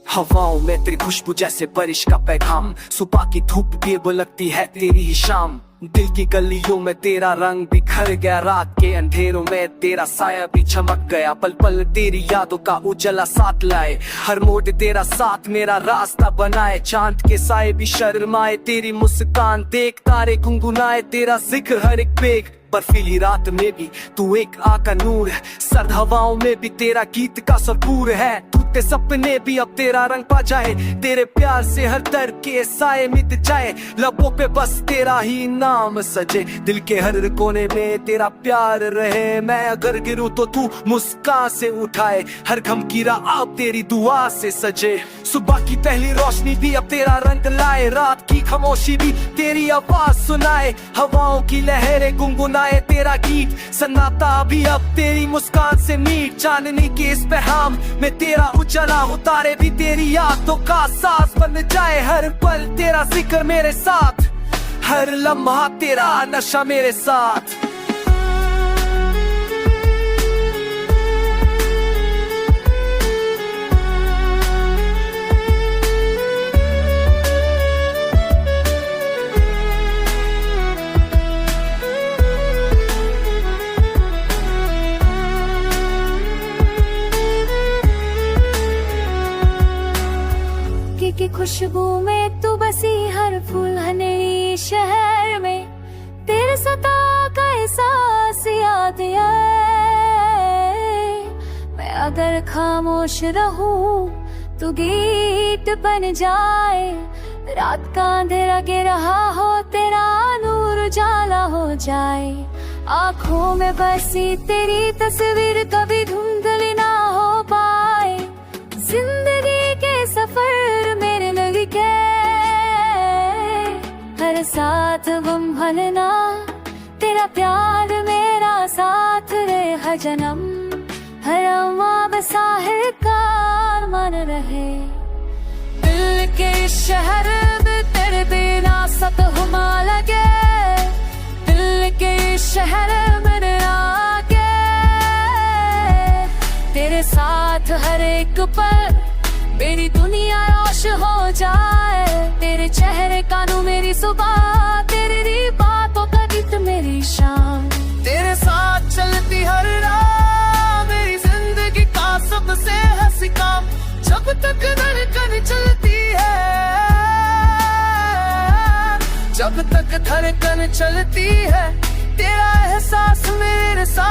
हवाओं में तेरी खुशबू जैसे बारिश का पैगाम, सुबह की धूप भी लगती है तेरी ही शाम। दिल की गलियों में तेरा रंग बिखर गया, रात के अंधेरों में तेरा साया भी चमक गया। पल पल तेरी यादों का उजाला साथ लाए, हर मोड़ तेरा साथ मेरा रास्ता बनाए। चांद के साए भी शर्माए तेरी मुस्कान देख, तारे गुनगुनाए तेरा जिक्र हर एक पेग। बर्फीली रात में भी तू एक आका नूर है, सर्द हवाओं में भी तेरा गीत का सुरूर है। टूटे सपने भी अब तेरा रंग पा जाए, तेरे प्यार से हर दर्द के साए मिट जाए। लबों पे बस तेरा ही नाम सजे, दिल के हर कोने में तेरा प्यार रहे। मैं अगर गिरूं तो तू मुस्कान से उठाए, हर गम की राह अब तेरी दुआ से सजे। सुबह की पहली रोशनी भी अब तेरा रंग लाए, रात की खामोशी भी तेरी आवाज सुनाए। हवाओं की लहरें गुनगुनाए तेरा गीत, सन्नाटा भी अब तेरी मुस्कान से मीट। चांदनी के इस पैगाम में तेरा उजाला, उतारे भी तेरी यादों का सांस बन जाए। हर पल तेरा जिक्र मेरे साथ, हर लम्हा तेरा नशा मेरे साथ। की खुशबू में तू बसी, हर फूल हनेरी शहर में तेरे सता का एहसास याद आए। मैं अगर खामोश रहूं तो गीत बन जाए, रात का अंधेरा गिर रहा हो तेरा नूर उजाला हो जाए। आँखों में बसी तेरी तस्वीर कभी धुंधली ना हो पाए, जिंदगी के सफर मेरे लगे हर साथ गम भरना, तेरा प्यार मेरा साथ रहे हर जन्म। हर बसाहिर का मन रहे, दिल के शहर में तेरे बिना सत हुमा लगे। दिल के शहर में आके तेरे साथ हर एक पल मेरी दुनिया रोश हो जाए। तेरे चेहरे का नूर मेरी सुबह, तेरी बातों का गीत मेरी शाम। तेरे साथ चलती हर राह मेरी जिंदगी का सबसे हंसी काम। जब तक धड़कन चलती है, जब तक धड़कन चलती है, तेरा एहसास मेरे साथ